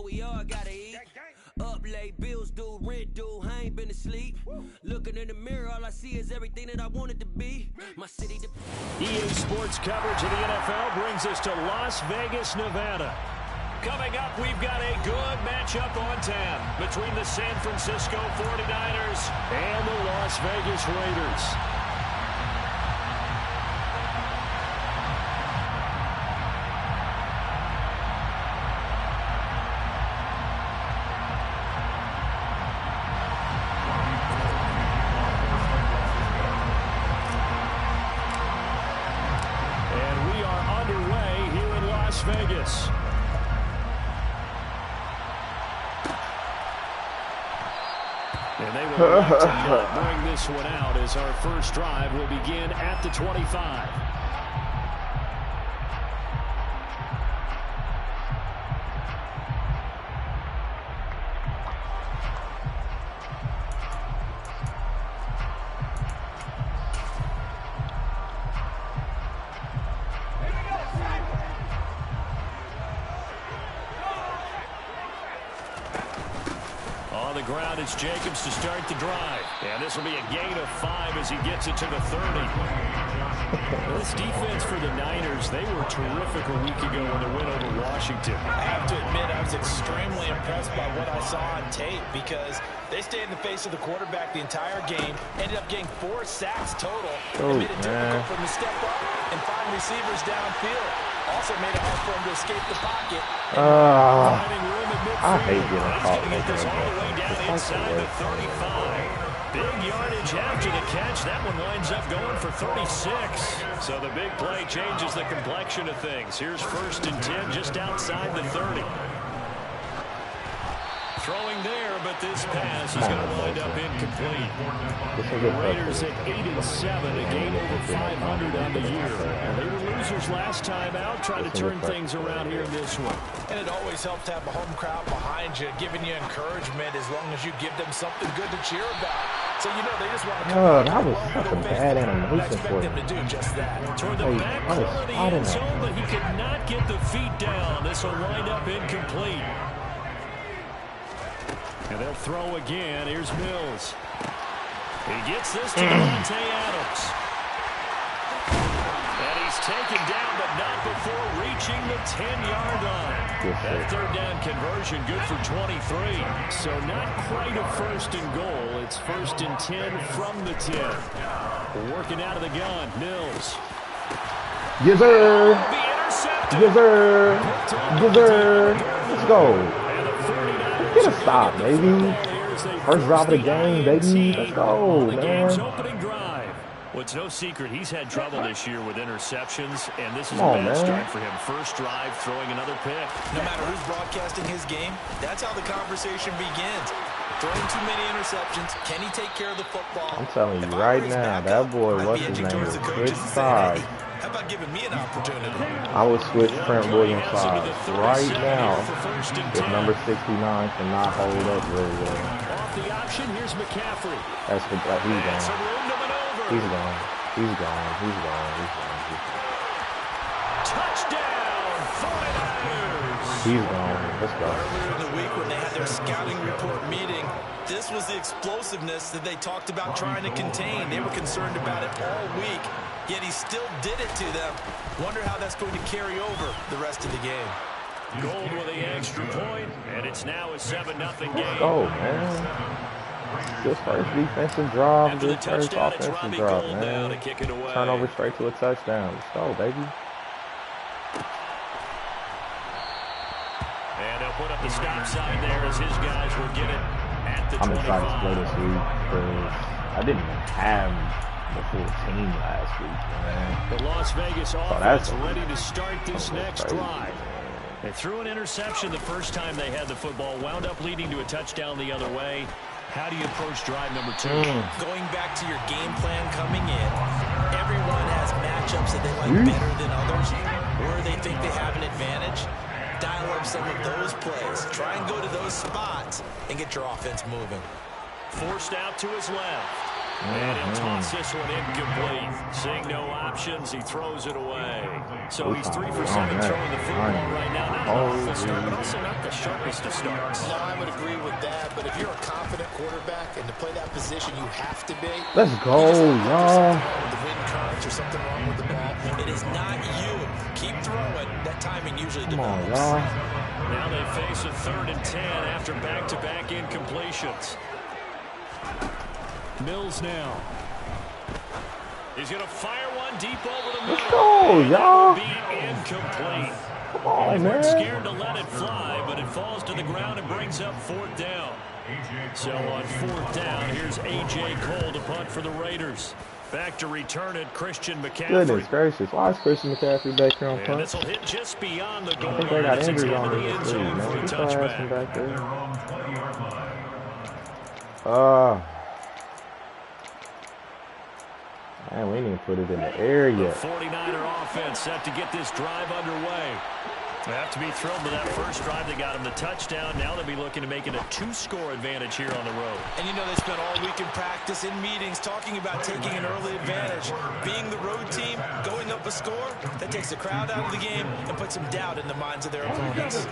know we all gotta eat. Up late, bills due, rent due, I ain't been asleep. Looking in the mirror, all I see is everything that I wanted to be. My city. EA Sports coverage of the NFL brings us to Las Vegas, Nevada. Coming up, we've got a good matchup on tap between the San Francisco 49ers and the Las Vegas Raiders. And we are underway here in Las Vegas. And they will like to not bring this one out as our first drive will begin at the 25. On the ground, it's Jacobs to start the drive. And this will be a gain of 5 as he gets it to the 30. This defense for the Niners, they were terrific a week ago in the win over Washington. I have to admit, I was extremely impressed by what I saw on tape because they stayed in the face of the quarterback the entire game, ended up getting 4 sacks total, and made it difficult for him to step up and find receivers downfield. Also made it hard for him to escape the pocket. I hate getting caught making this a all the way mess. down It's like inside the the 35. Big yardage after the catch. That one winds up going for 36. So the big play changes the complexion of things. Here's 1st and 10 just outside the 30. Throwing there, but this pass is going to wind up incomplete. The Raiders at 8-7, a gain over 500 on the year. They were losers last time out, trying to turn things around here in this one. And it always helps to have a home crowd behind you, giving you encouragement as long as you give them something good to cheer about. So, you know, they just want to come that was such a bad animation for them to do just that. Toward the back corner of the end zone, but he could not get the feet down. This will wind up incomplete. And they'll throw again. Here's Mills. He gets this to Davante Adams. And he's taken down, but not before reaching the 10-yard line. That 3rd down conversion good for 23. So not quite a 1st and goal. It's 1st and 10 from the 10. Working out of the gun, Mills. Yes, sir. Yes, sir. Yes, sir. Let's go. Get a stop, baby. First drive of the game, baby. Let's go, man. Well, it's no secret he's had trouble this year with interceptions, and this is a bad start for him. First drive, throwing another pick. No matter who's broadcasting his game, that's how the conversation begins. Throwing too many interceptions. Can he take care of the football? I'm telling you right now, that boy, what's his name, is switch sides. How about giving me an opportunity? I would switch Trent Williams sides right now if number 69 cannot hold up very well. Off the option, here's McCaffrey. That's what he's gone. He's gone. He's gone. He's gone. He's gone. He's gone. Touchdown, 49ers. He's gone. Let's go. Earlier in the week when they had their scouting report meeting, this was the explosiveness that they talked about trying to contain. They were concerned about it all week, yet he still did it to them. Wonder how that's going to carry over the rest of the game. Gold with the extra point, and it's now a 7-0 game. Let's go, man. Good first defensive drive, good first offensive drive, man. Turnover straight to a touchdown. Let's go, baby. And they'll put up the stop sign there as his guys will get it at the 25. I'm excited to play this week because I didn't even have the full team last week, man. The Las Vegas offense ready to start this next drive. They threw an interception the first time they had the football, wound up leading to a touchdown the other way. How do you approach drive number 2? Going back to your game plan coming in, everyone has matchups that they like better than others, or they think they have an advantage. Dial up some of those plays. Try and go to those spots and get your offense moving. Forced out to his left. And he'll toss this one incomplete. Seeing no options, he throws it away. So he's 3 for 7 throwing the football right now. powerful start, but also not the sharpest of starts. No, I would agree with that, but if you're a confident quarterback and to play that position, you have to be. Let's go, y'all. The wind currents or something wrong with the ball. It is not you. Keep throwing. That timing usually Come on, develops. y'all. Now they face a 3rd and 10 after back-to-back incompletions. Mills now. He's going to fire one deep over the middle. Let's go, y'all. Be incomplete. Come on, man. Scared to let it fly, but it falls to the ground and brings up 4th down. So on 4th down, here's A.J. Cole to punt for the Raiders. Back to return it, Christian McCaffrey. Goodness gracious. Why is Christian McCaffrey back here on And punt? this will hit just beyond the goal. I think they got injuries on the this end league, zone for man. a Keep our ass touchback. back there. Man, we didn't put it in the air The yet. 49er offense set to get this drive underway. They have to be thrilled with that first drive that got them the touchdown. Now they'll be looking to make it a 2-score advantage here on the road. And you know they spent all week in practice, in meetings, talking about taking an early advantage. Being the road team, going up a score, that takes the crowd out of the game and puts some doubt in the minds of their opponents.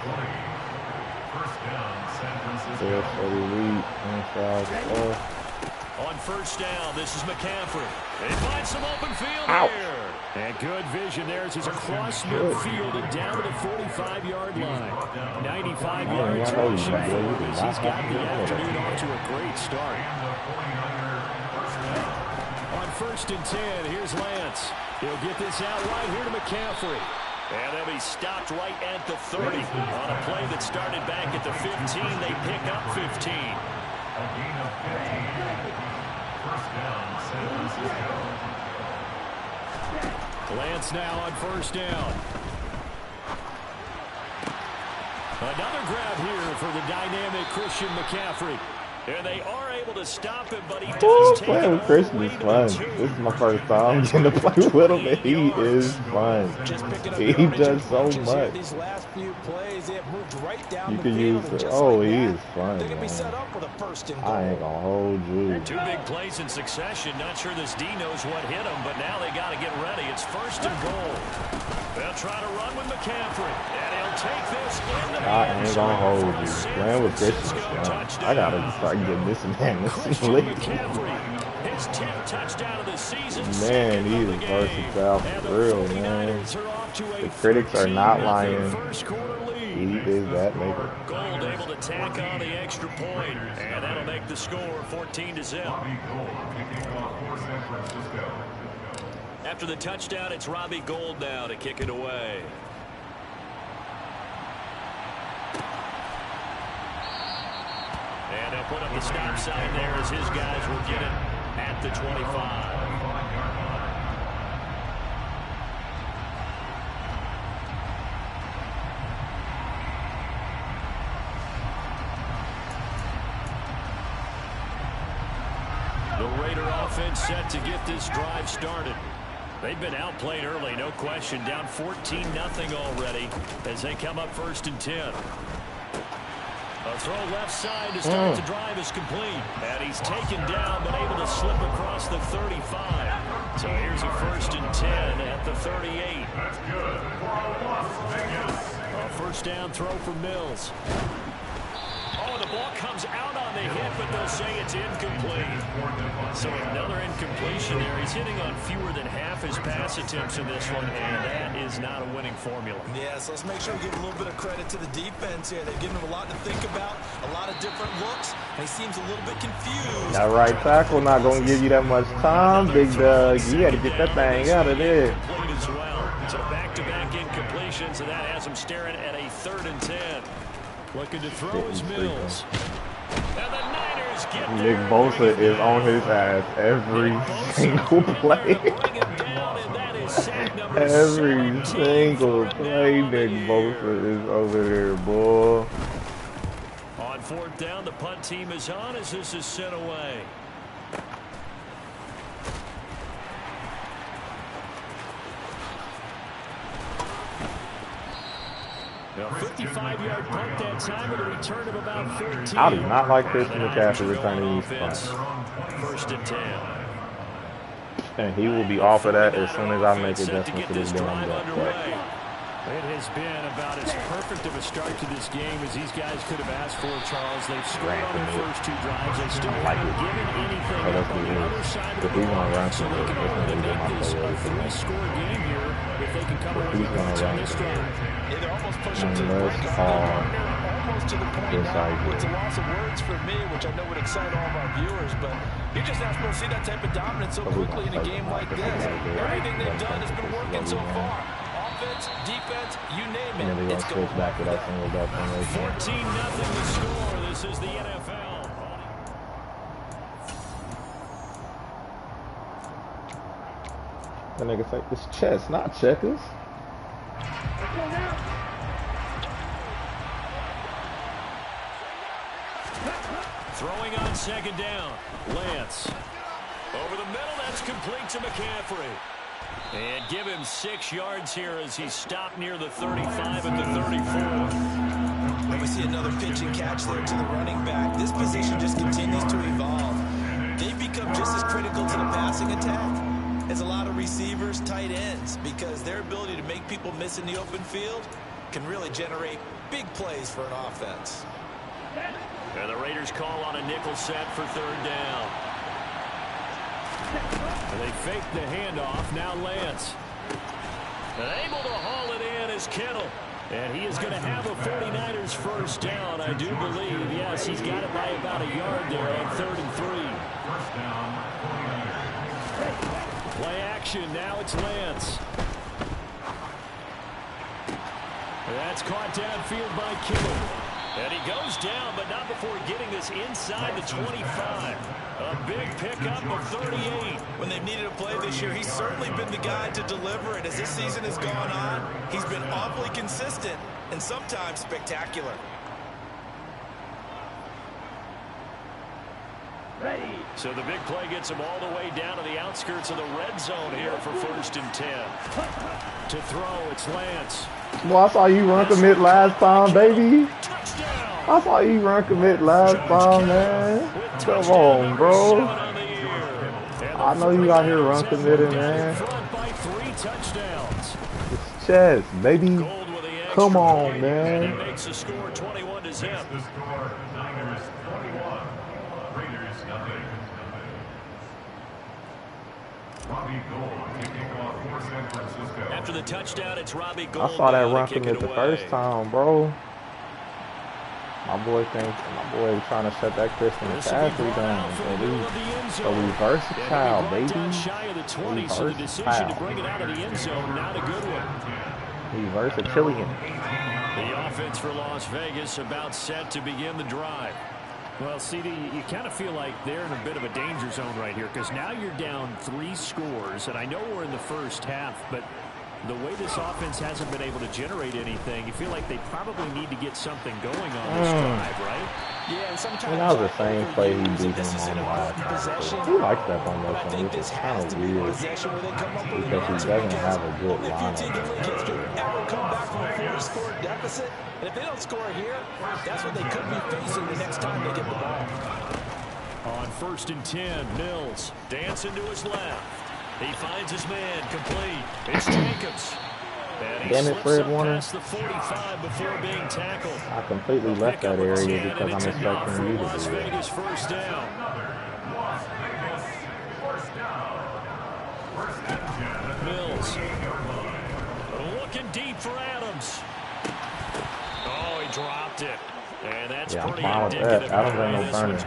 On 1st down, this is McCaffrey. They find some open field here. And good vision there as he's across midfield and down to the 45-yard line. 95 yards rushing forward as he's got the afternoon off to a great start. On 1st and 10, here's Lance. He'll get this out right here to McCaffrey. And they'll be stopped right at the 30. On a play that started back at the 15, they pick up 15. Lance now on 1st down. Another grab here for the dynamic Christian McCaffrey. And they are able to stop him, but he does take playing with Christian is fun. This is my first time getting to play with him, and he is fun. He does so much. These last few plays, they have moved right down You the can field, use it. just Oh, like he that. is fun, They're gonna be man. set up with a 1st and goal. I ain't gonna hold you. 2 big plays in succession. Not sure this D knows what hit him, but now they got to get ready. It's 1st and goal. They'll try to run with McCaffrey, and he'll take this in the I ain't gonna hold you. Playing with Christian is fun. I gotta start getting this man this league. His 10th touchdown of the season. Man, he is versatile for real, man. The critics are not lying. He is that nigga. Gold able to tack on the extra point, and that'll make the score 14-0. After the touchdown, it's Robbie Gould now to kick it away. And they'll put up the stop sign there as his guys will get it at the 25. The Raider offense set to get this drive started. They've been outplayed early, no question. Down 14-0 already as they come up 1st and 10. A throw left side to start the drive is complete. And he's taken down but able to slip across the 35. So here's a 1st and 10 at the 38. A 1st down throw for Mills. Oh, the ball comes out on the hit, but they'll say it's incomplete. So another incompletion there. He's hitting on fewer than half his pass attempts in this one, and that is not a winning formula. Yeah, so let's make sure we give a little bit of credit to the defense here. They've given him a lot to think about, a lot of different looks, and he seems a little bit confused. That right tackle not going to give you that much time, Big Doug. You got to get that thing out of there. As well. So back-to-back incompletions, and that has him staring at a 3rd and 10. Looking to throw his Mills. And the Niners get Nick Bosa is on his ass every single play. Every single play, Nick Bosa is over there, boy. On 4th down, the punt team is on as this is sent away. A 55-yard punt that time with a return of about 14. I do not like Christian McCaffrey returning these punts. 1st and 10. And he will be off of that as soon as I make adjustments to this damn play. It has been about as perfect of a start to this game as these guys could have asked for, Charles. They've scored on their first 2 drives. They still haven't given anything up on the other side of the ball. So they can only make this a 3-score game here if they can come away with points on this drive. Yeah, they're almost pushing to the brink of almost to the point now. It's a loss of words for me, which I know would excite all of our viewers, but you're just not supposed to see that type of dominance so quickly in a game like this. Everything they've done has been working so far. Offense, defense, you name it. And then they're going to switch back to that single back formation. 14-0 the score. This is the NFL. That nigga say, it's chess, not checkers. Throwing on second down. Lance. Over the middle, that's complete to McCaffrey. And give him 6 yards here as he's stopped near the 35 at the 34. And we see another pitch and catch there to the running back. This position just continues to evolve. They've become just as critical to the passing attack as a lot of receivers, tight ends, because their ability to make people miss in the open field can really generate big plays for an offense. And the Raiders call on a nickel set for 3rd down. And they fake the handoff. Now Lance. And able to haul it in is Kittle. And he is going to have a 49ers first down, I do believe. Yes, he's got it by about a yard there on 3rd and 3. Play action. Now it's Lance. And that's caught downfield by Kittle. And he goes down, but not before getting this inside the 25. A big pickup of 38. When they've needed a play this year, he's certainly been the guy to deliver it. As this season has gone on, he's been awfully consistent and sometimes spectacular. Ready. So the big play gets him all the way down to the outskirts of the red zone here for 1st and 10. To throw, it's Lance. Well, I saw you run commit last time, baby. I saw you run commit last time, man. Come on, bro. I know you out here run committing, man. It's chess, baby. Come on, man. And he makes the score 21-0. After the touchdown, it's Robbie Gould. I saw that run commit the first time, bro. My boy trying to shut that Christian McCaffrey down. So reverse the child, baby. So the decision to bring it out of the end zone, not a good one. Reverse a Killian. The offense for Las Vegas about set to begin the drive. Well, CD, you kind of feel like they're in a bit of a danger zone right here because now you're down 3 scores, and I know we're in the first half, but the way this offense hasn't been able to generate anything, you feel like they probably need to get something going on this drive, right? Yeah, and sometimes that was the same play he beat him on last time. He likes that on motion, which is kind of weird because he doesn't have a good lineup. And if they don't score here, that's what they could be facing the next time they get the ball. On 1st and 10, Mills dancing to his left. He finds his man complete. It's Jacobs. And he Damn it, Fred Warner. past the 45 before being tackled. I completely left that area because I'm expecting you to Las do Vegas it. first down. Mills. Looking deep for Adams. Oh, he dropped it. And that's pretty indicative. Adams ain't no burner.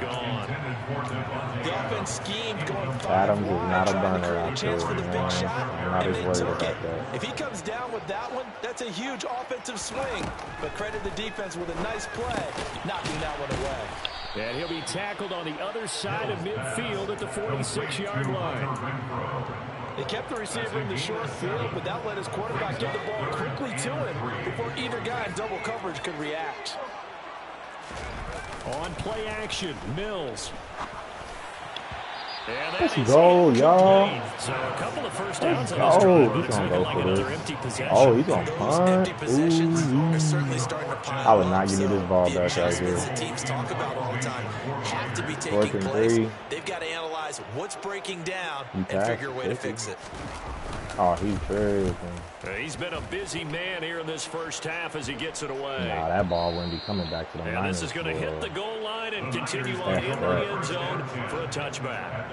The offense scheme going Adams is not a burner out there, man. I'm not as worried about that. If he comes down with that one, that's a huge offensive swing. But credit the defense with a nice play, knocking that one away. And he'll be tackled on the other side of midfield at the 46-yard line. They kept the receiver in the short field, but that let his quarterback get the ball quickly to him before either guy in double coverage could react. On play action, Mills. Let's go, y'all. So a couple of first downs on this drive, he's going to go for this. Oh, he's going to punt. Ooh. I would not give me this ball back right here. 4th and 3. They've got to analyze realize what's breaking down and figure a way to fix it. Oh, he's tripping. He's been a busy man here in this first half as he gets it away. Nah, that ball wouldn't be coming back to the And Niners. this is going to hit the goal line and continue on in the end zone for a touchback.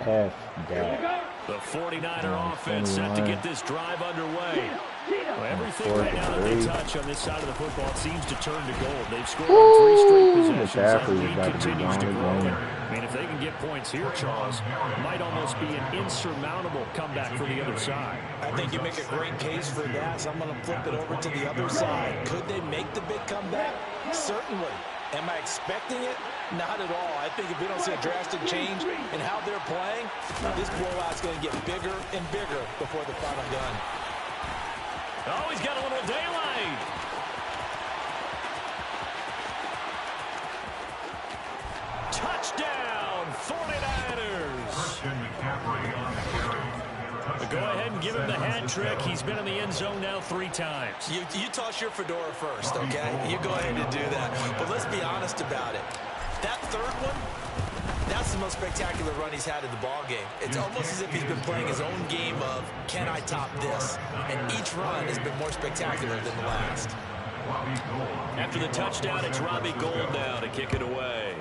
F that. The 49er offense set to get this drive underway. Well, everything right now that they touch on this side of the football seems to turn to gold. They've scored on 3 straight possessions. That lead continues to grow. I mean, if they can get points here, Charles, it might almost be an insurmountable comeback for the other side. I think you make a great case for that, so I'm going to flip it over to the other side. Could they make the big comeback? Certainly. Am I expecting it? Not at all. I think if we don't see a drastic change in how they're playing, this blowout's going to get bigger and bigger before the final gun. Oh, he's got a little daylight. Touchdown, 49ers. Go ahead and give him the hat trick. He's been in the end zone now 3 times. You toss your fedora first, okay? You go ahead and do that. But let's be honest about it. That third one, that's the most spectacular run he's had in the ball game. It's almost as if he's been playing his own game of, can I top this? And each run has been more spectacular than the last. After the touchdown, it's Robbie Gould now to kick it away.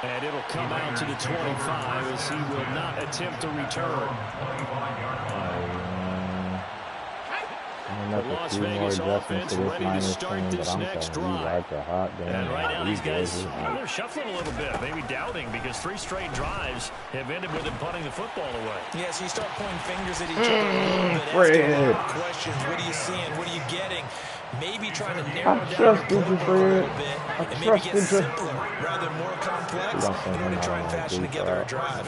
And it'll come out to the 25 as he will not attempt to return. The Las Vegas offense ready to start this next drive. And right now these guys, they're shuffling a little bit, maybe doubting, because 3 straight drives have ended with him punting the football away. Yeah, so you start pointing fingers at each other a little bit, asking questions. What are you seeing? What are you getting? Maybe trying to narrow down your playbook a little bit and maybe get simpler rather than more complex in order to try and fashion together a drive.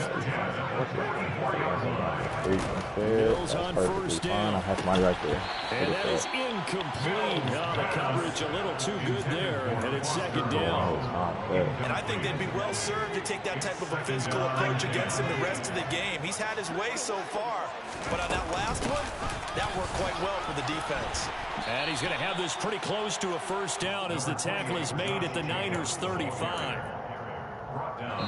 Bills on first down. I have my right there. And that is incomplete. Oh, the coverage a little too good there, and it's second down. And I think they'd be well served to take that type of a physical approach against him the rest of the game. He's had his way so far, but on that last one, that worked quite well for the defense. And he's going to have this pretty close to a first down as the tackle is made at the Niners' 35.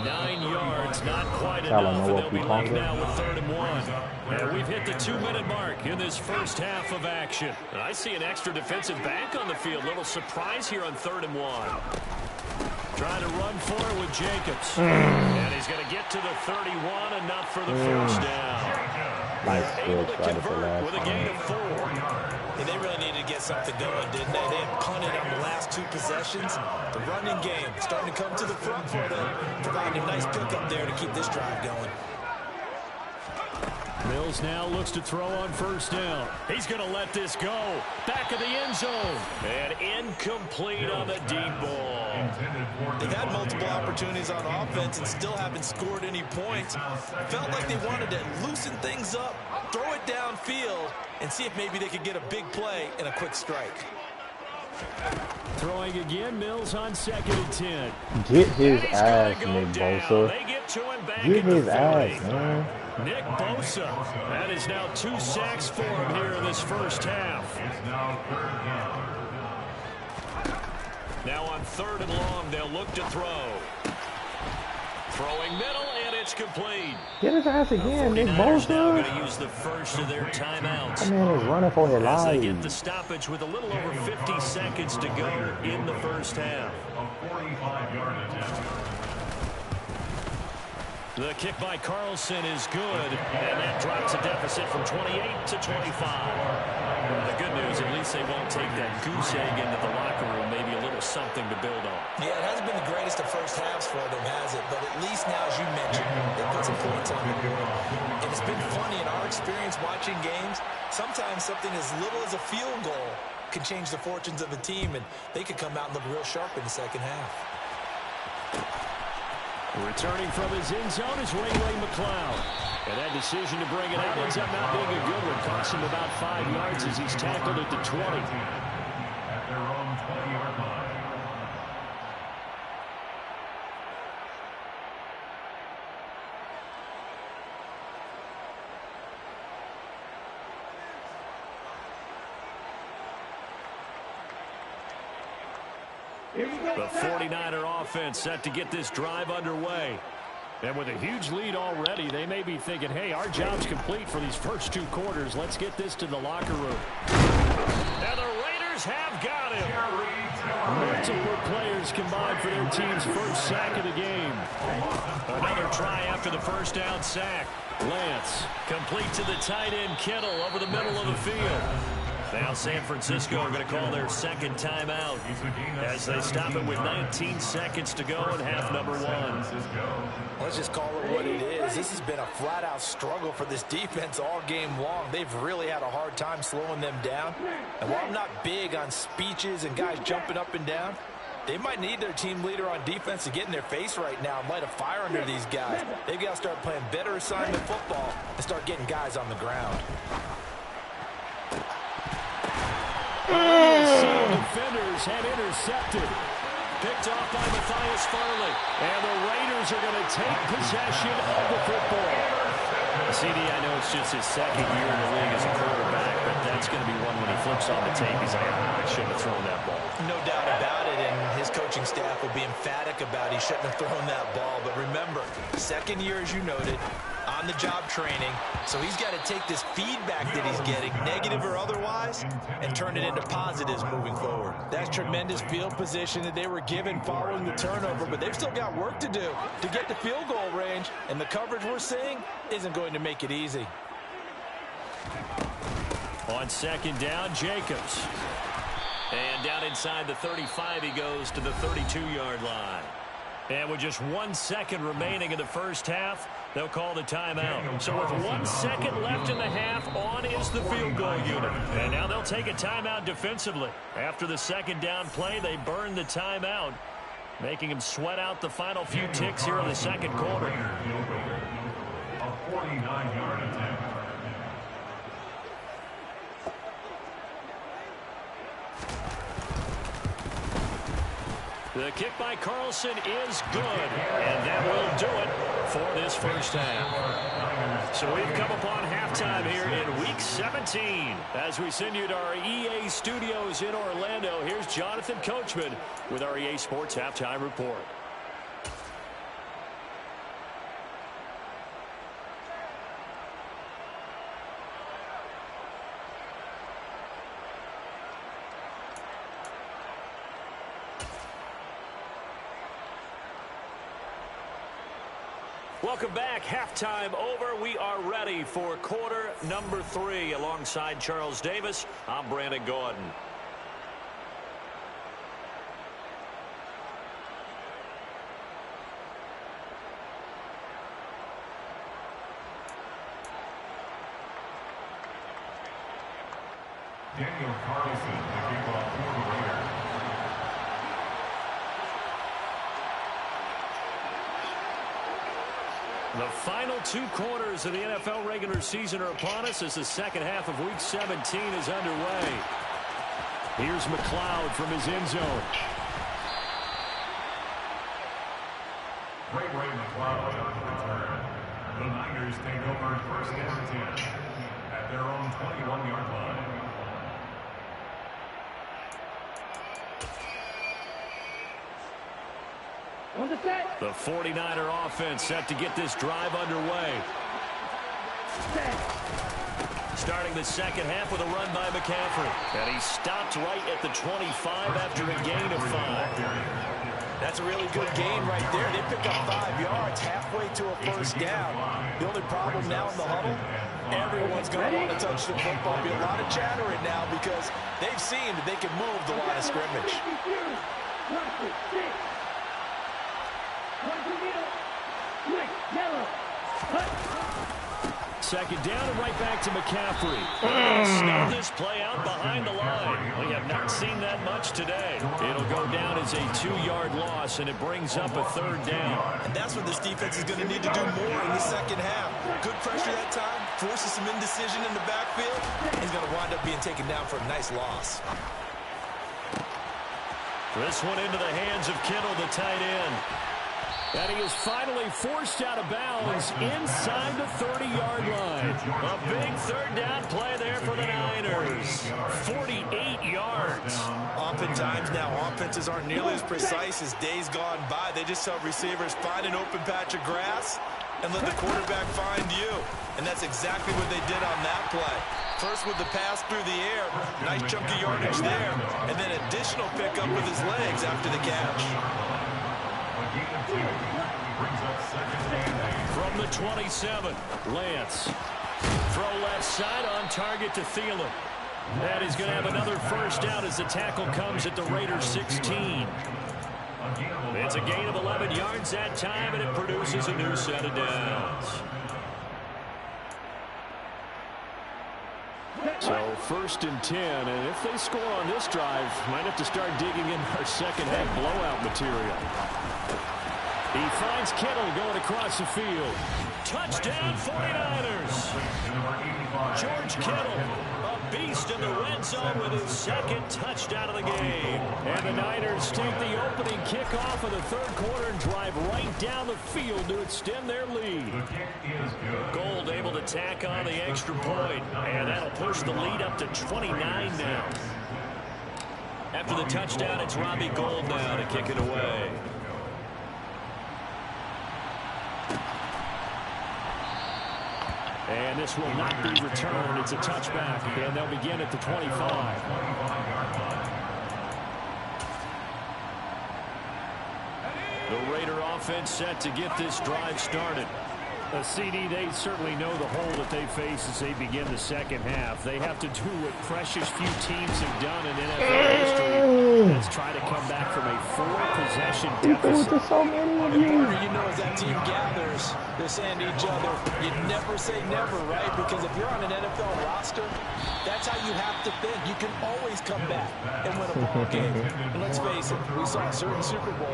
9 yards, not quite enough, and they'll be left now with 3rd and 1. And we've hit the 2-minute mark in this first half of action. And I see an extra defensive back on the field. Little surprise here on 3rd and 1. Trying to run for it with Jacobs. And he's going to get to the 31, enough for the first down. Nice Able to convert with a gain of 4. And they really needed to get something going, didn't they? They had punted on the last 2 possessions. The running game starting to come to the front for them, providing a nice pickup there to keep this drive going. Mills now looks to throw on first down. He's going to let this go. Back of the end zone. And incomplete on the deep ball. They've had multiple opportunities on offense and still haven't scored any points. Felt like they wanted to loosen things up, throw it downfield, and see if maybe they could get a big play and a quick strike. Throwing again, Mills on 2nd and 10. Get his ass, Nick Bosa. Get his ass, man. Nick Bosa. That is now 2 sacks for him here in this first half. Now on 3rd and long, they'll look to throw. Throwing middle, and it's complete. Get his ass again, Nick Bosa. Now going to use the first of their timeouts. That man is running for his life. As they get the stoppage with a little over 50 seconds to go in the first half. The kick by Carlson is good, and that drops a deficit from 28 to 25. The good news, at least they won't take that goose egg into the locker room, maybe a little something to build on. Yeah, it hasn't been the greatest of first halves for them, has it? But at least now, as you mentioned, they put some points on the board. And it's been funny in our experience watching games, sometimes something as little as a field goal can change the fortunes of a team, and they could come out and look real sharp in the second half. Returning from his end zone is Ray McLeod. And that decision to bring it out ends up not being a good one. Costs him about 5 yards as he's tackled at the 20. At their own 20-yard line. The 49er offense set to get this drive underway. And with a huge lead already, they may be thinking, hey, our job's complete for these first 2 quarters. Let's get this to the locker room. And the Raiders have got him. Multiple players combined for their team's first sack of the game. Another try after the first down sack. Lance complete to the tight end Kittle over the middle of the field. Now San Francisco are going to call their second timeout as they stop it with 19 seconds to go in half number 1. Let's just call it what it is. This has been a flat-out struggle for this defense all game long. They've really had a hard time slowing them down. And while I'm not big on speeches and guys jumping up and down, they might need their team leader on defense to get in their face right now and light a fire under these guys. They've got to start playing better assignment football and start getting guys on the ground. Defenders had intercepted. Picked off by Matthias Farley. And the Raiders are going to take possession of the football. CD, I know it's just his second year in the league as a quarterback, but that's going to be one when he flips on the tape. He's like, I shouldn't have thrown that ball. No doubt about it, and his coaching staff will be emphatic about he shouldn't have thrown that ball. But remember, second year, as you noted, on-the-job training, so he's got to take this feedback that he's getting, negative or otherwise, and turn it into positives moving forward. That's tremendous field position that they were given following the turnover, but they've still got work to do to get to field goal range, and the coverage we're seeing isn't going to make it easy. On second down, Jacobs. And down inside the 35, he goes to the 32-yard line. And with just 1 second remaining in the first half, they'll call the timeout. So with 1 second left in the half, on is the field goal unit. And now they'll take a timeout defensively. After the second down play, they burn the timeout, making them sweat out the final few ticks here in the second quarter. A 49-yard attempt. The kick by Carlson is good, and that will do it for this first half. So we've come upon halftime here in Week 17. As we send you to our EA studios in Orlando, here's Jonathan Coachman with our EA Sports Halftime Report. Welcome back. Halftime over. We are ready for quarter number 3. Alongside Charles Davis, I'm Brandon Gordon. Daniel Carlson, the kickoff for the Raiders. The final 2 quarters of the NFL regular season are upon us as the second half of Week 17 is underway. Here's McLeod from his end zone. Ray McLeod on the return. The Niners take over first and 10 at their own 21-yard line. The 49er offense set to get this drive underway. Starting the second half with a run by McCaffrey. And he stopped right at the 25 after a gain of 5. That's a really good gain right there. They pick up 5 yards halfway to a first down. The only problem now in the huddle, everyone's going to want to touch the football. There'll be a lot of chatter right now because they've seen that they can move the line of scrimmage. Second down and right back to McCaffrey. Snub this play out behind the line. We have not seen that much today. It'll go down as a 2-yard loss, and it brings up a third down. And that's what this defense is going to need to do more in the second half. Good pressure that time, forces some indecision in the backfield. He's going to wind up being taken down for a nice loss. This one into the hands of Kittle, the tight end. And he is finally forced out of bounds inside the 30-yard line. A big third down play there for the Niners. 48 yards. Oftentimes times now, offenses aren't nearly as precise as days gone by. They just tell receivers, find an open patch of grass and let the quarterback find you. And that's exactly what they did on that play. First with the pass through the air, nice chunk of yardage there, and then additional pickup with his legs after the catch. From the 27, Lance. Throw left side on target to Thielen. That is going to have another first down as the tackle comes at the Raiders 16. It's a gain of 11 yards that time, and it produces a new set of downs. So first and 10, and if they score on this drive, might have to start digging in our second half blowout material. He finds Kittle going across the field. Touchdown 49ers. George Kittle, a beast in the red zone with his second touchdown of the game. And the Niners take the opening kickoff of the third quarter and drive right down the field to extend their lead. Gold able to tack on the extra point, and that'll push the lead up to 29 now. After the touchdown, it's Robbie Gould now to kick it away. And this will not be returned. It's a touchback, and they'll begin at the 25. The Raider offense set to get this drive started. A CD, they certainly know the hole that they face as they begin the second half. They have to do what precious few teams have done in NFL history. Let's try to come back from a 4-possession deficit. So many of you. You know, as that team gathers, they're saying to each other, you never say never, right? Because if you're on an NFL roster, that's how you have to think. You can always come back and win a ball game. And let's face it, we saw a certain Super Bowl,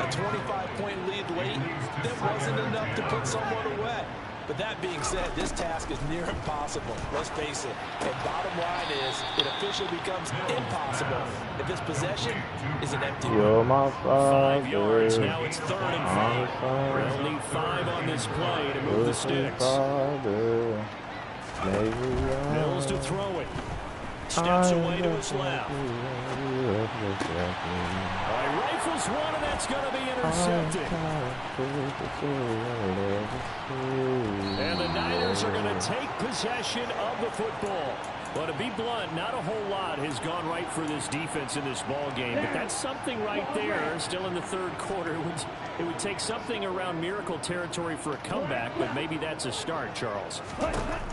a 25-point lead late, that wasn't enough to put someone away. But that being said, this task is near impossible. Let's face it. And bottom line is, it officially becomes impossible if this possession is an empty one. 5 yards. Now it's 3rd and 5. They'll need 5 on this play to move the sticks. Mills to throw it. Steps away to his left. Rifles one, and that's going to be intercepted. And the Niners are going to take possession of the football. Well, to be blunt, not a whole lot has gone right for this defense in this ball game, but that's something right there. Still in the third quarter, it would take something around miracle territory for a comeback, but maybe that's a start, Charles.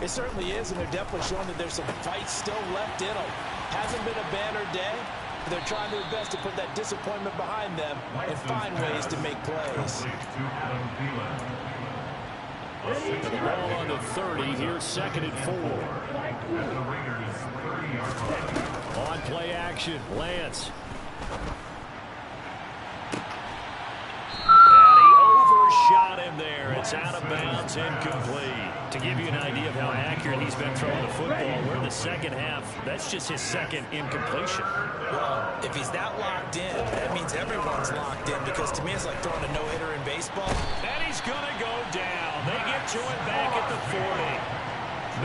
It certainly is, and they're definitely showing that there's some fight still left in them. Hasn't been a banner day. They're trying their best to put that disappointment behind them and find ways to make plays. The ball on the 30, here's 2nd and 4. On play action, Lance. And he overshot him there. It's out of bounds, incomplete. To give you an idea of how accurate he's been throwing the football, we're in the second half. That's just his second incompletion. Well, if he's that locked in, that means everyone's locked in, because to me it's like throwing a no-hitter in baseball. And he's going to go down. They get to him back at the 40.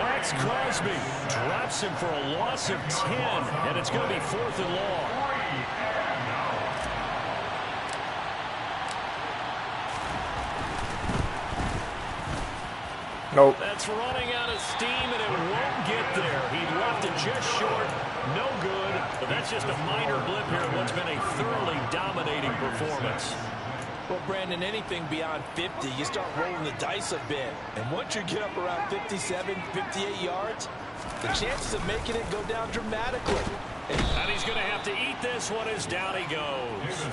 Max Crosby drops him for a loss of 10, and it's going to be 4th and long. Nope. That's running out of steam, and it won't get there. He left it just short. No good. But that's just a minor blip here in what's been a thoroughly dominating performance. Well, Brandon, anything beyond 50, you start rolling the dice a bit. And once you get up around 57, 58 yards, the chances of making it go down dramatically. And he's going to have to eat this one as down he goes.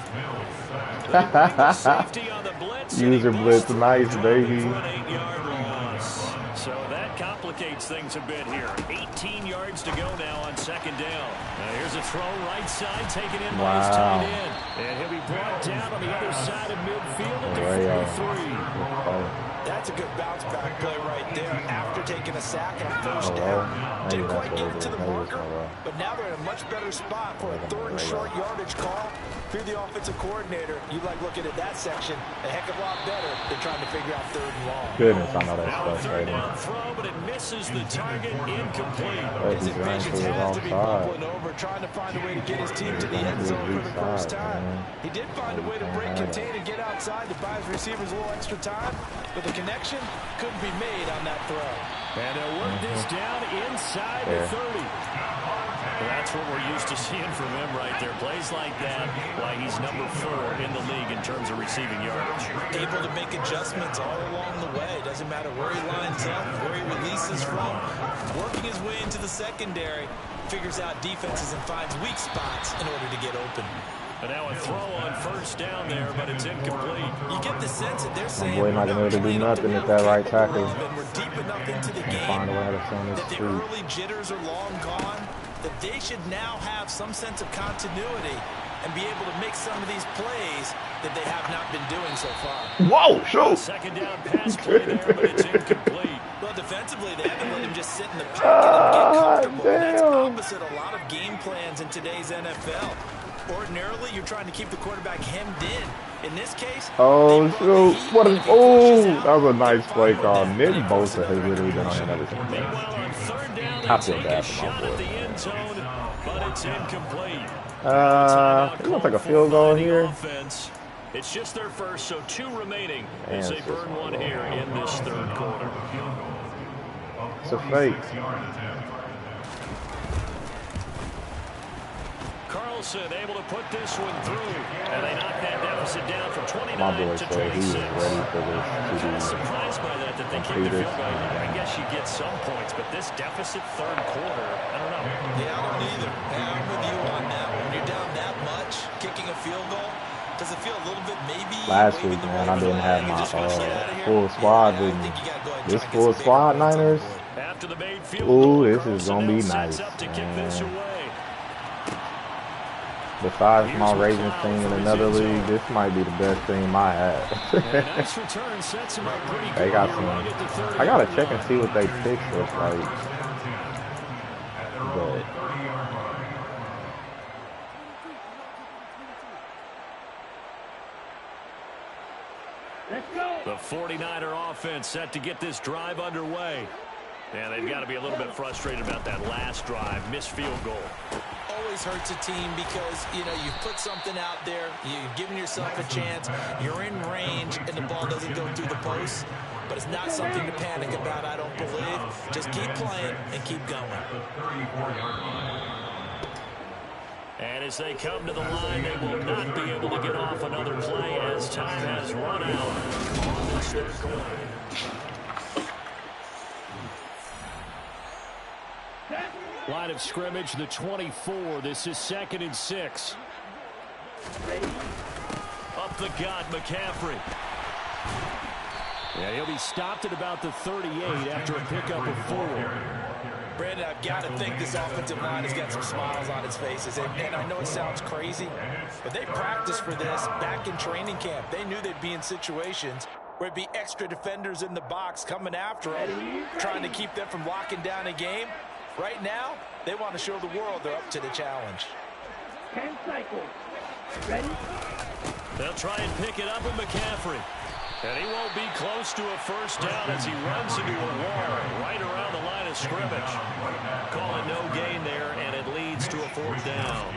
Safety on the blitz. User blitz, nice, baby. For an 8-yard loss. So that complicates things a bit here. 18 yards to go now on 2nd down. Now here's a throw right side, taken in by his tight end. And he'll be brought down on the other side of midfield at the 43. That's a good bounce-back play right there after taking a sack on 1st down. Didn't quite get it to the marker, but now they're in a much better spot for a 3rd and short yardage call. If you're the offensive coordinator, you like looking at that section a heck of a lot better than trying to figure out 3rd and long. Goodness, I know that's Now a frustrating. 3rd down throw, but it misses the target, incomplete. His impatience has to be bubbling over, trying to find a way to get his team to the end zone for the first time. He did find a way to break contain and get outside to buy his receivers a little extra time, but the connection couldn't be made on that throw. And they'll work this down inside the 30. Well, that's what we're used to seeing from him right there. Plays like that, why he's number 4 in the league in terms of receiving yards. Able to make adjustments all along the way. Doesn't matter where he lines up, where he releases from. Working his way into the secondary, figures out defenses and finds weak spots in order to get open. And now a throw on 1st down there, but it's incomplete. You get the sense that they're saying boy not gonna be able to do nothing at that right tackle. we're deep enough into the game Find a way to send this that the through. early jitters are long gone, that they should now have some sense of continuity and be able to make some of these plays that they have not been doing so far. Whoa, shoot! 2nd down pass play there, but it's incomplete. Well, defensively, they haven't let him just sit in the pocket and get comfortable. That's damn. opposite a lot of game plans in today's NFL. Ordinarily, you're trying to keep the quarterback hemmed in. In this case, Oh, shoot. What is... Oh, that was a nice play call. Nick Bosa has literally been on him ever since. Meanwhile, on 3rd down, I they feel take bad a for my shot boy. at the end zone, but it's incomplete. We're going to take a field goal here. Offense. It's just their first, so 2 remaining Man, as they it's just burn one not here in this 3rd quarter. It's a fake. Carlson able to put this one through, and they knock that deficit down from 29 My boy to said 26. he was ready for this I'm to be... surprised by that they kicked the field goal. I guess you get some points, but this deficit 3rd quarter, I don't know. Yeah, I don't either. I'm with you on that. When you're down that much, kicking a field goal, does it feel a little bit maybe... Last week, man, I didn't have my full squad with me. This full squad, Niners. After the made field Ooh, goal, this is going to be nice, up to kick this man. away. Besides my Ravens team in another league, this might be the best team I have. Nice return, sets him up pretty They good got here some... right at the 30. I got to check and see what they picked look like. But... The 49er offense set to get this drive underway. And they've got to be a little bit frustrated about that last drive, missed field goal. Always hurts a team because, you know, you've put something out there, you've given yourself a chance, you're in range, and the ball doesn't go through the post. But it's not something to panic about, I don't believe. Just keep playing and keep going. And as they come to the line, they will not be able to get off another play as time has run out on this 3rd quarter. Line of scrimmage, the 24. This is 2nd and 6. Up the gut, McCaffrey. Yeah, he'll be stopped at about the 38 after a pickup of 4. Brandon, I've got to think this offensive line has got some smiles on its faces. And I know it sounds crazy, but they practiced for this back in training camp. They knew they'd be in situations where it'd be extra defenders in the box coming after them, trying to keep them from locking down a game. Right now, they want to show the world they're up to the challenge. 10 cycles. Ready? They'll try and pick it up with McCaffrey. And he won't be close to a 1st down as he runs into a wall right around the line of scrimmage. Calling no gain there, and it leads to a 4th down.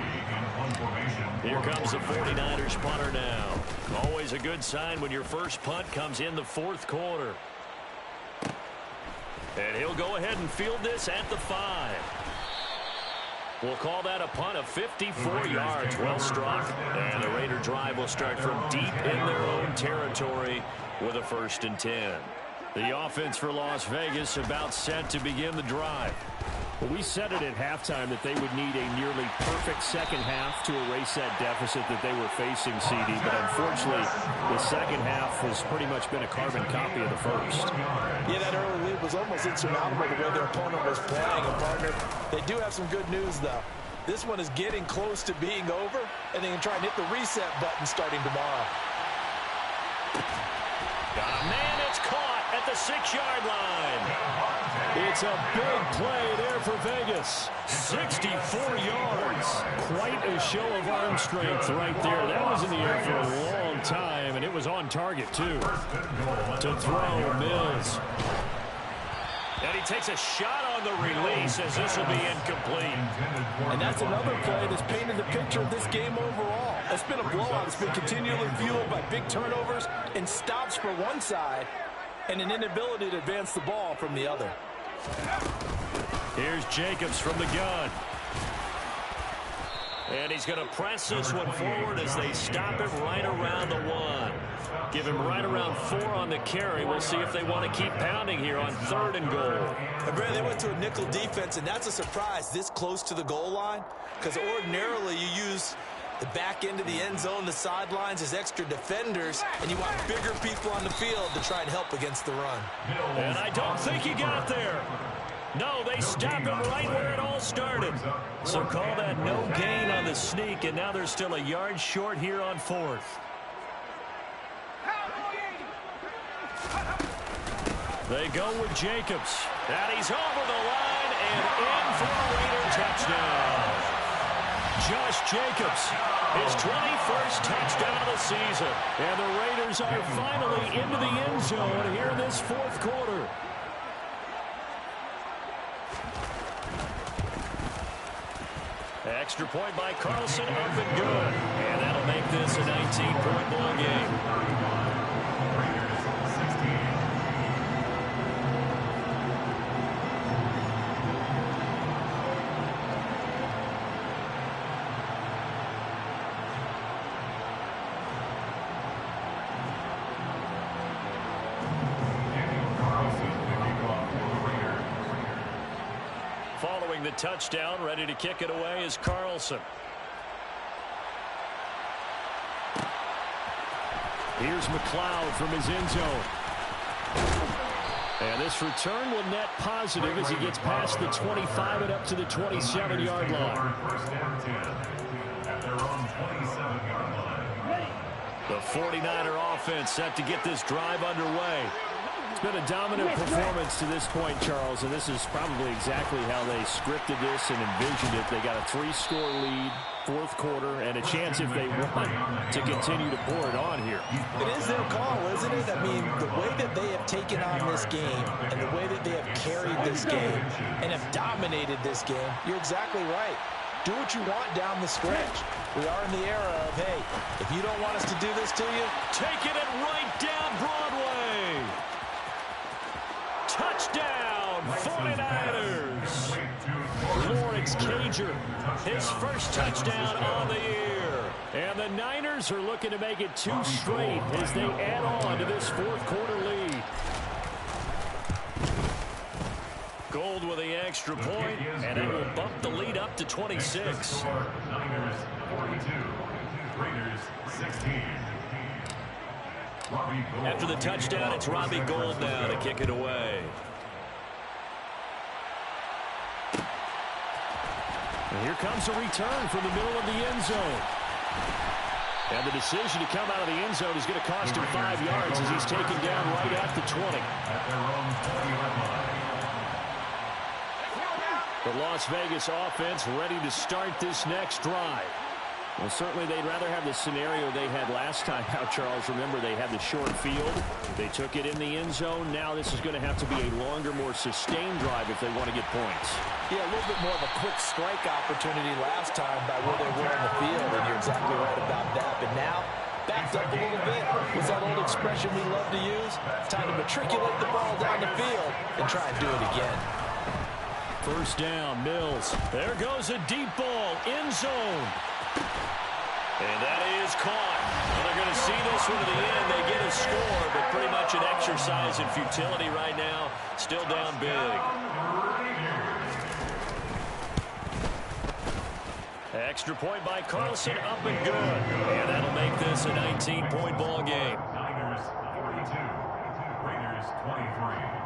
Here comes the 49ers punter now. Always a good sign when your first punt comes in the 4th quarter. And he'll go ahead and field this at the 5. We'll call that a punt of 54 yards. Well struck. And the Raider drive will start from deep in their own territory with a 1st and 10. The offense for Las Vegas about set to begin the drive. Well, we said it at halftime that they would need a nearly perfect second half to erase that deficit that they were facing, CD. But unfortunately, the second half has pretty much been a carbon copy of the first. Yeah, that early lead was almost insurmountable the way their opponent was playing. And, partner, they do have some good news, though. This one is getting close to being over, and they can try and hit the reset button starting tomorrow. Got a man, it's caught at the 6-yard line. It's a big play there for Vegas. 64 yards. Quite a show of arm strength right there. That was in the air for a long time, and it was on target, too. To throw, Mills. And he takes a shot on the release as this will be incomplete. And that's another play that's painted the picture of this game overall. It's been a blowout. It's been continually fueled by big turnovers and stops for one side and an inability to advance the ball from the other. Here's Jacobs from the gun. And he's going to press this one forward as they stop him right around the 1. Give him right around 4 on the carry. We'll see if they want to keep pounding here on 3rd and goal. And Brad, they went to a nickel defense, and that's a surprise this close to the goal line, because ordinarily you use the back end of the end zone, the sidelines as extra defenders, and you want bigger people on the field to try and help against the run. And I don't think he got there. No, they stopped him right where it all started. So call that no gain on the sneak, and now they're still a yard short here on 4th. They go with Jacobs. And he's over the line and in for a Raider touchdown. Josh Jacobs, his 21st touchdown of the season. And the Raiders are finally into the end zone here in this 4th quarter. Extra point by Carlson, up and good. And that'll make this a 19-point ball game. Following the touchdown, ready to kick it away is Carlson. Here's McLeod from his end zone. And this return will net positive as he gets past the 25 and up to the 27-yard line. First down 10 at their own 27-yard line. The 49er offense set to get this drive underway. It's been a dominant performance to this point, Charles, and this is probably exactly how they scripted this and envisioned it. They got a 3-score lead, 4th quarter, and a chance if they want to continue to pour it on here. It is their call, isn't it? I mean, the way that they have taken on this game and the way that they have carried this game and have dominated this game, you're exactly right. Do what you want down the stretch. We are in the era of, hey, if you don't want us to do this to you, take it and right down Broadway. Touchdown, 49ers. Lawrence Cager, his first touchdown on the year. And the Niners are looking to make it 2 straight as they add on to this 4th quarter lead. Gold with the extra point, and it will bump the lead up to 26. Niners 42, Raiders 16. After the touchdown, it's Robbie Gould now to kick it away. And here comes a return from the middle of the end zone. And the decision to come out of the end zone is going to cost him 5 yards as he's taken down right at the 20. At their own 20-yard line. The Las Vegas offense ready to start this next drive. Well, certainly they'd rather have the scenario they had last time out, Charles. Remember, they had the short field. They took it in the end zone. Now this is going to have to be a longer, more sustained drive if they want to get points. yeah, a little bit more of a quick strike opportunity last time by where they were in the field, and you're exactly right about that. But now, backed up a little bit. What's that old expression we love to use? Time to matriculate the ball down the field and try and do it again. First down, Mills. There goes a deep ball, end zone. And that is caught. Well, they're going to see this one to the end. They get a score, but pretty much an exercise in futility right now. Still down big. Extra point by Carlson, up and good. And that'll make this a 19-point ball game. Niners 42, Raiders 23.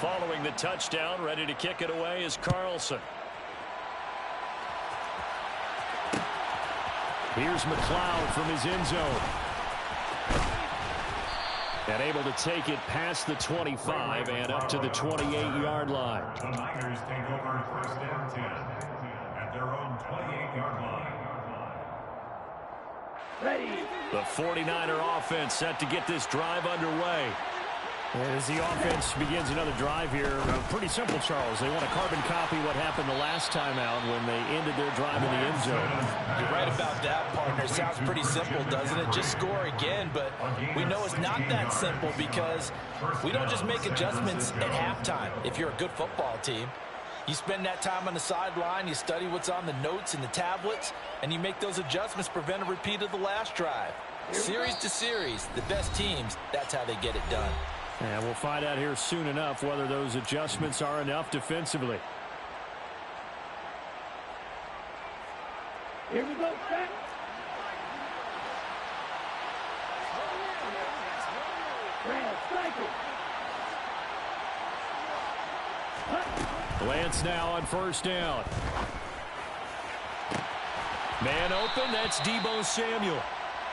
Following the touchdown, ready to kick it away is Carlson. Here's McLeod from his end zone. And able to take it past the 25 and up to the 28-yard line. The Niners take over first and 10 at their own 28-yard line. Ready. The 49er offense set to get this drive underway. As the offense begins another drive here, pretty simple, Charles. They want to carbon copy what happened the last time out when they ended their drive in the end zone. You're right about that, partner. Sounds pretty simple, doesn't it? Just score again, but we know it's not that simple because we don't just make adjustments at halftime. If you're a good football team, you spend that time on the sideline, you study what's on the notes and the tablets, and you make those adjustments, prevent a repeat of the last drive. Series to series, the best teams, that's how they get it done. And we'll find out here soon enough whether those adjustments are enough defensively. Here we go, set. Lance now on first down. Man open, that's Deebo Samuel.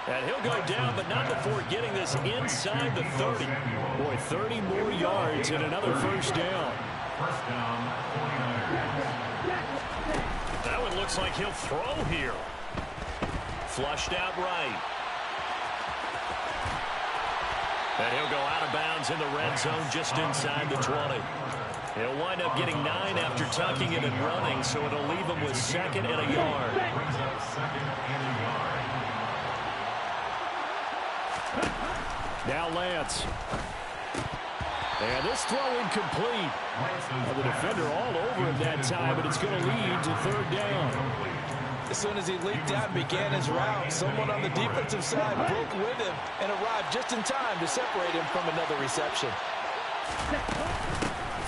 And he'll go down, but not before getting this inside the 30. Boy, 30 more yards and another first down. First down, 49ers. That one looks like he'll throw here. Flushed out right. And he'll go out of bounds in the red zone just inside the 20. He'll wind up getting 9 after tucking it and running, so it'll leave him with second and a yard. Brings up second and a yard. Now Lance. And this throw incomplete. The defender all over him that time, but it's going to lead to third down. As soon as he leaped out and began his route, someone on the defensive side broke with him and arrived just in time to separate him from another reception.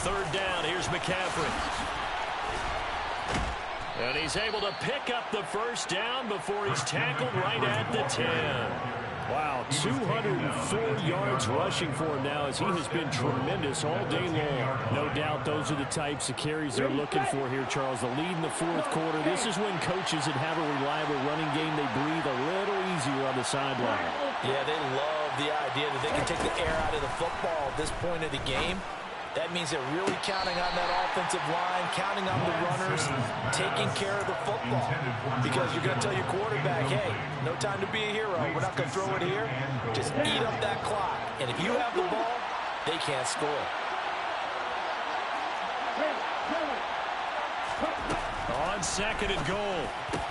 Third down, here's McCaffrey. And he's able to pick up the first down before he's tackled right at the 10. Wow, 204 yards rushing for him now as he has been tremendous all day long. No doubt those are the types of carries they're looking for here, Charles. The lead in the fourth quarter. This is when coaches that have a reliable running game, they breathe a little easier on the sideline. Yeah, they love the idea that they can take the air out of the football at this point of the game. That means they're really counting on that offensive line, counting on the runners, taking care of the football. Because you're going to tell your quarterback, hey, no time to be a hero. We're not going to throw it here. Just eat up that clock. And if you have the ball, they can't score. On second and goal,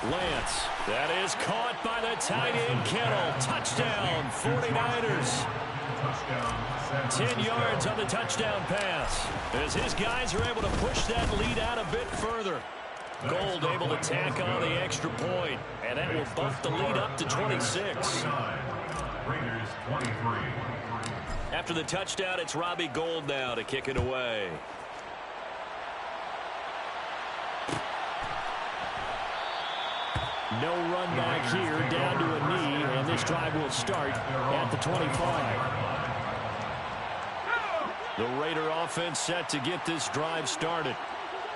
Lance. That is caught by the tight end, Kittle. Touchdown, 49ers. 10 yards on the touchdown pass as his guys are able to push that lead out a bit further. Gold able to tack on the extra point, and that will bump the lead up to 26. Raiders 23. After the touchdown, it's Robbie Gould now to kick it away. No run back here, down to a knee, and this drive will start at the 25. The Raider offense set to get this drive started.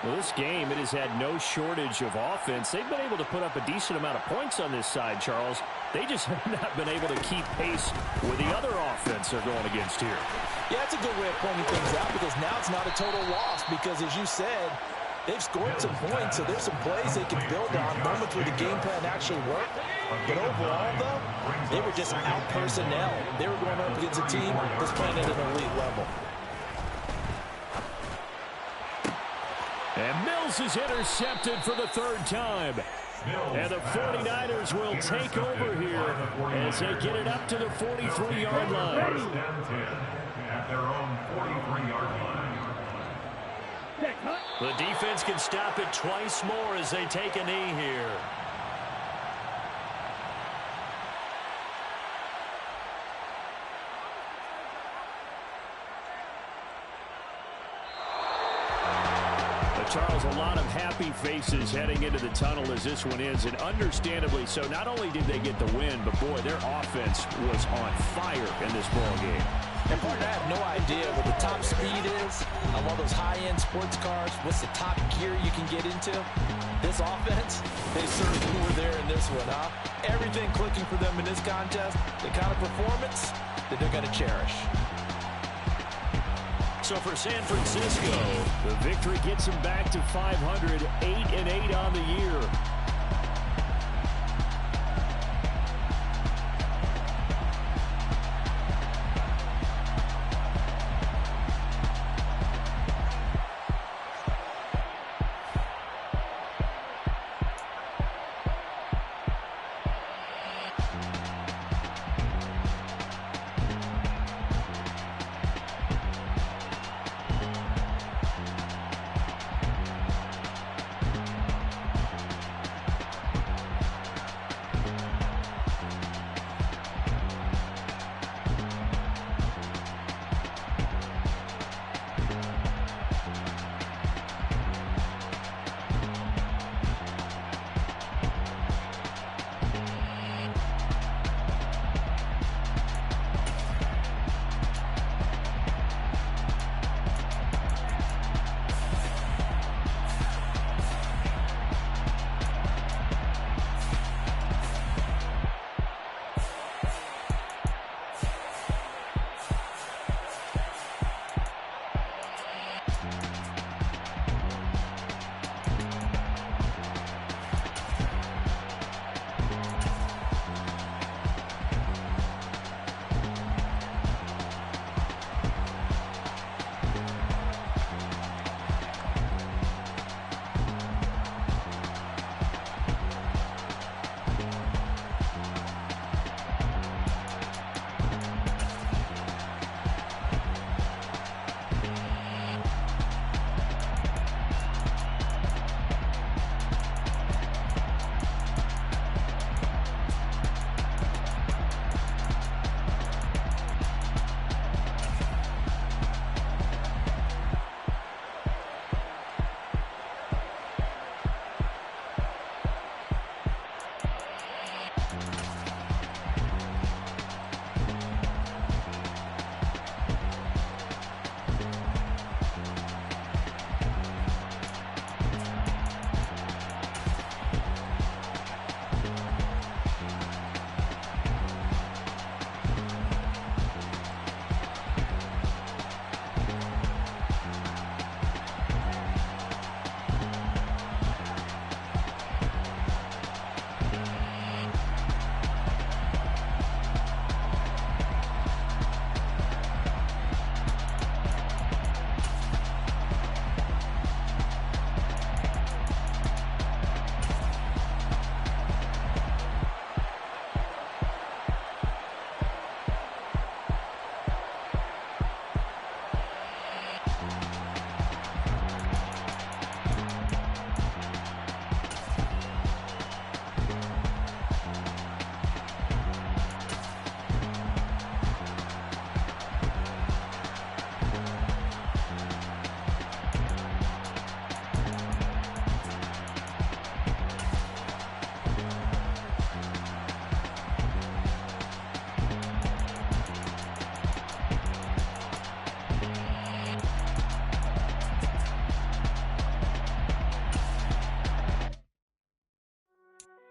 Well, this game, it has had no shortage of offense. They've been able to put up a decent amount of points on this side, Charles. They just have not been able to keep pace with the other offense they're going against here. Yeah, that's a good way of pointing things out because now it's not a total loss because, as you said, they've scored some points, so there's some plays they can build on, moments where the game plan actually worked. But overall, though, they were just out personnel. They were going up against a team that's playing at an elite level. And Mills is intercepted for the third time. And the 49ers will take over here as they get it up to the 43-yard line. First and 10 at their own 43-yard line. The defense can stop it twice more as they take a knee here. Charles, a lot of happy faces heading into the tunnel as this one ends, and understandably so. Not only did they get the win, but boy, their offense was on fire in this ball game. And partner, I have no idea what the top speed is of all those high-end sports cars. What's the top gear you can get into? This offense, they certainly were there in this one, huh? Everything clicking for them in this contest, the kind of performance that they're going to cherish. So for San Francisco, the victory gets them back to 500, 8-8 on the year.